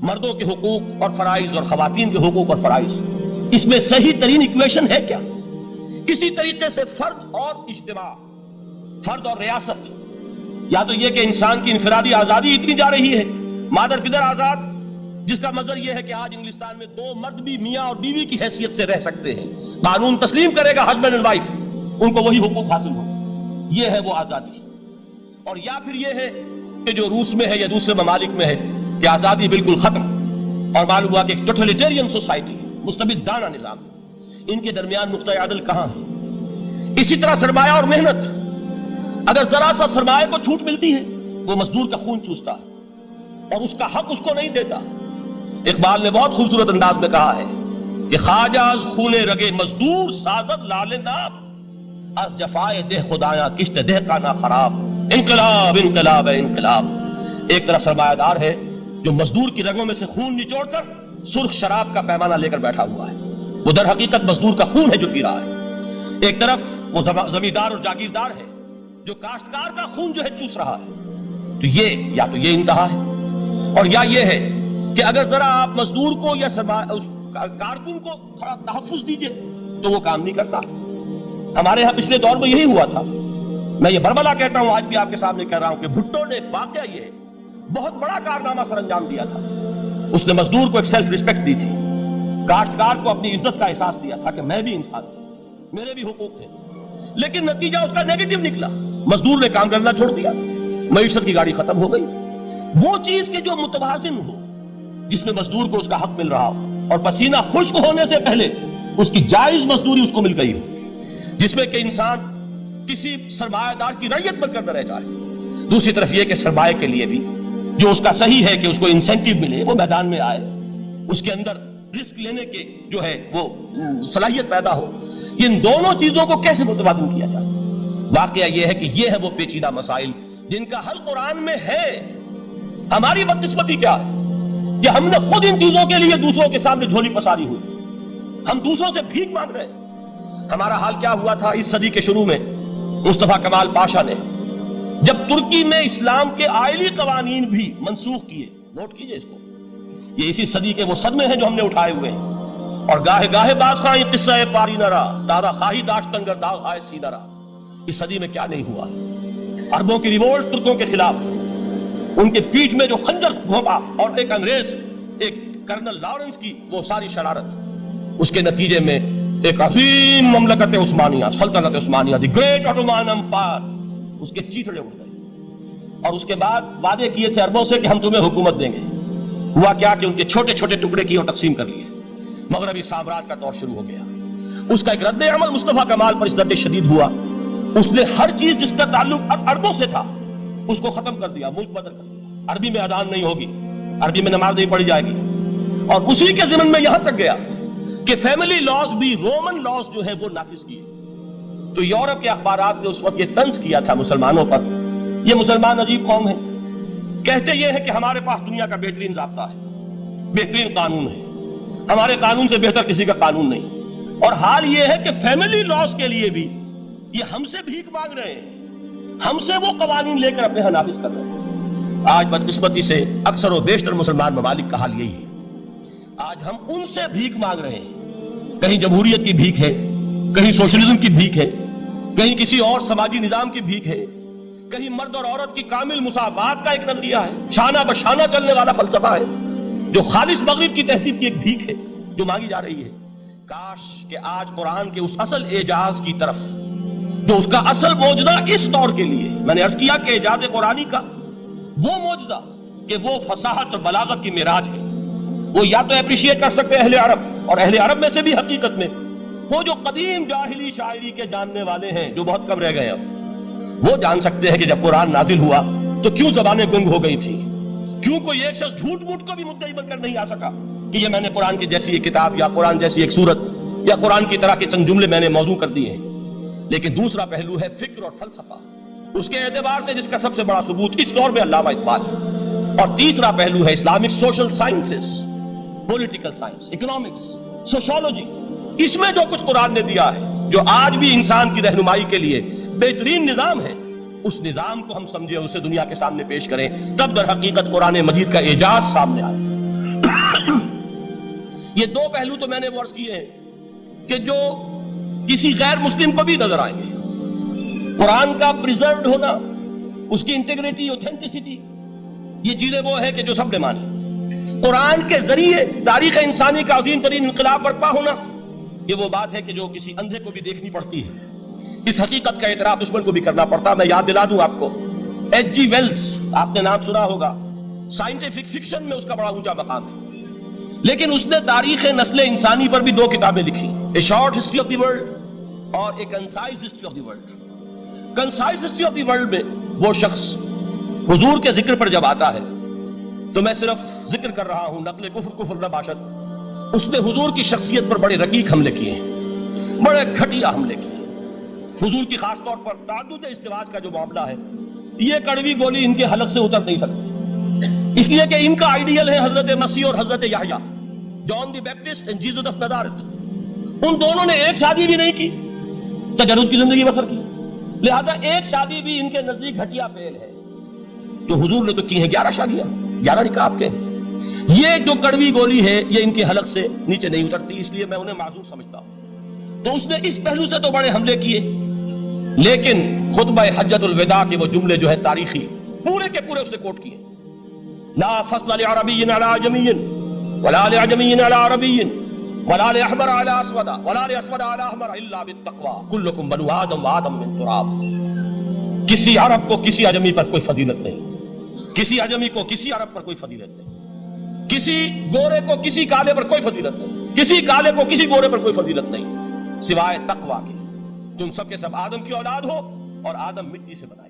مردوں کے حقوق اور فرائض اور خواتین کے حقوق اور فرائض، اس میں صحیح ترین ایکویشن ہے کیا؟ اسی طریقے سے فرد اور اجتماع، فرد اور ریاست، یا تو یہ کہ انسان کی انفرادی آزادی اتنی جا رہی ہے، مادر پدر آزاد، جس کا مظہر یہ ہے کہ آج انگلستان میں 2 مرد بھی میاں اور بیوی کی حیثیت سے رہ سکتے ہیں، قانون تسلیم کرے گا ہسبینڈ اینڈ وائف، ان کو وہی حقوق حاصل ہو، یہ ہے وہ آزادی۔ اور یا پھر یہ ہے کہ جو روس میں ہے یا دوسرے ممالک میں ہے کہ آزادی بالکل ختم، اور معلوم ہوا کہ ایک ٹوٹلیٹیرین سوسائٹی، مستبدانہ نظام، ان کے درمیان نقطہ عدل کہاں ہے؟ اسی طرح سرمایہ اور محنت، اگر ذرا سا سرمایہ کو چھوٹ ملتی ہے وہ مزدور کا خون چوستا ہے اور اس کا حق اس کو نہیں دیتا۔ اقبال نے بہت خوبصورت انداز میں کہا ہے کہ خواجہ از خون رگے مزدور سازد لال ناب، از جفائے دہ خدایاں کشت دہ کانا خراب۔ انقلاب انقلاب ہے انقلاب۔ ایک طرف سرمایہ دار ہے جو مزدور کی رگوں میں سے خون نچوڑ کر سرخ شراب کا پیمانہ لے کر بیٹھا ہوا ہے، وہ در حقیقت مزدور کا خون ہے جو پی رہا ہے۔ ایک طرف وہ زمیندار اور جاگیردار ہے جو کاشتکار کا خون جو ہے چوس رہا ہے۔ تو یہ یا تو یہ انتہا ہے، اور یا یہ ہے کہ اگر ذرا آپ مزدور کو یا اس کارکن کو تھوڑا تحفظ دیجئے تو وہ کام نہیں کرتا۔ ہمارے ہاں پچھلے دور میں یہی ہوا تھا۔ میں یہ بربلا کہتا ہوں، آج بھی آپ کے سامنے کہہ رہا ہوں کہ بھٹو نے واقعہ یہ بہت بڑا کارنامہ سر انجام دیا تھا۔ اس نے مزدور کو ایک سیلف ریسپیکٹ دی تھی، کاشتکار کو اپنی عزت کا احساس دیا تھا کہ میں بھی انسان ہوں، میرے بھی حقوق تھے، لیکن نتیجہ اس کا نیگیٹو نکلا۔ مزدور نے کام کرنا چھوڑ دیا، معیشت کی گاڑی ختم ہو گئی۔ وہ چیز کہ جو متوازن ہو، جس میں مزدور کو اس کا حق مل رہا ہو اور پسینہ خشک ہونے سے پہلے اس کی جائز مزدوری اس کو مل گئی ہو، جس میں کہ انسان کسی سرمایہ دار کی رعیت بن کر نہ رہ جائے۔ دوسری طرف یہ کہ سرمایہ کے لیے بھی جو اس کا صحیح ہے کہ اس کو انسینٹیو ملے، وہ میدان میں آئے، اس کے اندر رسک لینے کے جو ہے وہ صلاحیت پیدا ہو۔ ان دونوں چیزوں کو کیسے متوازن کیا جائے؟ واقعہ یہ ہے کہ یہ ہے وہ پیچیدہ مسائل جن کا حل قرآن میں ہے۔ ہماری بدقسمتی کیا ہے کہ ہم نے خود ان چیزوں کے لیے دوسروں کے سامنے جھولی پساری ہوئی، ہم دوسروں سے بھیک مانگ رہے ہیں۔ ہمارا حال کیا ہوا تھا اس صدی کے شروع میں؟ مصطفیٰ کمال پاشا نے جب ترکی میں اسلام کے آئلی قوانین بھی منسوخ کیے، نوٹ کیجئے اس کو، یہ اسی صدی کے وہ صدمے ہیں جو ہم نے اٹھائے ہوئے ہیں۔ اور گاہے گاہے باز خواہی قصہ پاری نہ رہا، دادا خواہی داشتن گر داغ ہائے سی نہ رہا۔ اس صدی میں کیا نہیں ہوا؟ عربوں کی ریوولٹ ترکوں کے خلاف، ان کے پیٹھ میں جو خنجر گھونپا، اور ایک انگریز، ایک کرنل لارنس کی وہ ساری شرارت، اس کے نتیجے میں ایک عظیم مملکت عثمانیہ، سلطنت عثمانیہ، دی گریٹ آٹومان امپائر، اس کے چیتڑے اڑ گئے۔ اور اس کے بعد وعدے کیے تھے عربوں سے کہ ہم تمہیں حکومت دیں گے۔ ہوا کیا کہ ان کے چھوٹے چھوٹے ٹکڑے کیے اور تقسیم کر لیے۔ مغربی سامراج کا دور شروع ہو گیا۔ اس کا ایک رد عمل مصطفیٰ کمال پر اس درجے شدید ہوا، اس نے ہر چیز جس کا تعلق عربوں سے تھا اس کو ختم کر دیا، ملک بدل کر دیا۔ عربی میں اذان نہیں ہوگی، عربی میں نماز نہیں پڑھی جائے گی، اور اسی کے ضمن میں یہاں تک گیا کہ فیملی لاز بھی، رومن لاز جو ہے وہ نافذ کیے۔ تو یورپ کے اخبارات نے اس وقت یہ طنز کیا تھا مسلمانوں پر، یہ مسلمان عجیب قوم ہے، کہتے یہ ہے کہ ہمارے پاس دنیا کا بہترین ضابطہ ہے، بہترین قانون ہے، ہمارے قانون سے بہتر کسی کا قانون نہیں۔ اور حال یہ ہے کہ فیملی لاز کے لیے بھی یہ ہم سے بھیک مانگ رہے ہیں، ہم سے وہ قوانین لے کر اپنے ہاں نافذ کر رہے ہیں۔ آج بدقسمتی سے اکثر و بیشتر مسلمان ممالک کا حال یہی ہے۔ آج ہم ان سے بھیک مانگ رہے ہیں، کہیں جمہوریت کی بھیک ہے، کہیں سوشلزم کی بھیک ہے، کہیں کسی اور سماجی نظام کی بھیک ہے، کہیں مرد اور عورت کی کامل مساوات کا ایک نظریہ ہے، شانہ بشانہ چلنے والا فلسفہ ہے، جو خالص مغرب کی تہذیب کی ایک بھیک ہے جو مانگی جا رہی ہے۔ کاش کہ آج قرآن کے اس اصل اعجاز کی طرف، جو اس کا اصل معجزہ اس دور کے لیے، میں نے عرض کیا کہ اعجاز قرآنی کا وہ معجزہ کہ وہ فصاحت اور بلاغت کی معراج ہے، وہ یا تو اپریشیٹ کر سکتے اہل عرب، اور اہل عرب میں سے بھی حقیقت میں وہ جو قدیم جاہلی شاعری کے جاننے والے ہیں جو بہت کم رہ گئے اب، وہ جان سکتے ہیں کہ جب قرآن نازل ہوا تو کیوں زبانیں گنگ ہو گئی تھی، کیوں کوئی ایک شخص جھوٹ موٹ کو بھی مدعی بن کر نہیں آ سکا کہ یہ میں نے قرآن کی جیسی ایک کتاب یا قرآن جیسی ایک سورت یا قرآن کی طرح کے چند جملے میں نے موضوع کر دیے ہیں۔ لیکن دوسرا پہلو ہے فکر اور فلسفہ، اس کے اعتبار سے جس کا سب سے بڑا ثبوت اس دور میں علامہ اقبال ہے۔ اور تیسرا پہلو ہے Islamic social sciences, political science, economics, sociology. اس میں جو کچھ قرآن نے دیا ہے، جو آج بھی انسان کی رہنمائی کے لیے بہترین نظام ہے، اس نظام کو ہم سمجھے، اسے دنیا کے سامنے پیش کریں، تب در حقیقت قرآن مجید کا اعجاز سامنے آئے۔ یہ دو پہلو تو میں نے عرض کیے ہیں کہ جو کسی غیر مسلم کو بھی نظر آئیں گے. قرآن کا پریزروڈ ہونا، اس کی انٹیگریٹی، اوتھینٹسٹی، یہ چیزیں وہ ہے کہ جو سب نے مانی. قرآن کے ذریعے تاریخ انسانی کا عظیم ترین انقلاب برپا ہونا، یہ وہ بات ہے کہ جو کسی اندھے کو بھی دیکھنی پڑتی ہے. اس حقیقت کا اعتراف دشمن کو بھی کرنا پڑتا. میں یاد دلا دوں آپ کو، ایچ جی ویلز، آپ نے نام سنا ہوگا، سائنٹیفک فکشن میں اس کا بڑا اونچا مقام ہے، لیکن اس نے تاریخ نسل انسانی پر بھی دو کتابیں لکھی، a short history of the world اور a concise history of the world. Concise history of the world میں وہ شخص حضور کے ذکر پر جب آتا ہے تو میں صرف ذکر کر رہا ہوں، نقل کفر نہ باشد. اس نے حضور کی شخصیت پر بڑے رقیق حملے کیے ہیں، بڑے گھٹیا حملے کیے. حضور کی خاص طور پر تعدد ازدواج کا جو معاملہ ہے، یہ کڑوی گولی ان کے حلق سے اتر نہیں سکتی، اس لیے کہ ان کا آئیڈیل ہے حضرت مسیح اور حضرت یحییٰ، جان دی بیپٹسٹ اینڈ جیسس آف نازارت. ان دونوں نے ایک شادی بھی نہیں کی، تجرد کی زندگی بسر کی، لہذا ایک شادی بھی ان کے نزدیک گھٹیا فعل ہے. تو حضور نے تو کی ہیں 11 شادیاں، 11 نکاح آپ کے. یہ جو کڑوی گولی ہے یہ ان کے حلق سے نیچے نہیں اترتی، اس لیے میں انہیں معذور سمجھتا ہوں. تو اس نے اس پہلو سے تو بڑے حملے کیے، لیکن خطبہ حجۃ الوداع کے وہ جملے جو ہے تاریخی، پورے کے پورے اس نے کوٹ کیے. لا فصل لعربی علی عجمی ولا لعجمی علی عربی ولا لاحمر علی اسود ولا لاسود علی احمر الا بالتقوی کلکم بنو آدم وآدم من تراب. کسی عرب کو کسی عجمی پر کوئی فضیلت نہیں، کسی عجمی کو کسی عرب پر کوئی فضیلت نہیں، کسی گورے کو کسی کالے پر کوئی فضیلت نہیں، کسی کالے کو کسی گورے پر کوئی فضیلت نہیں سوائے تقوی کے. تم سب کے سب آدم کی اولاد ہو اور آدم مٹی سے بنائے.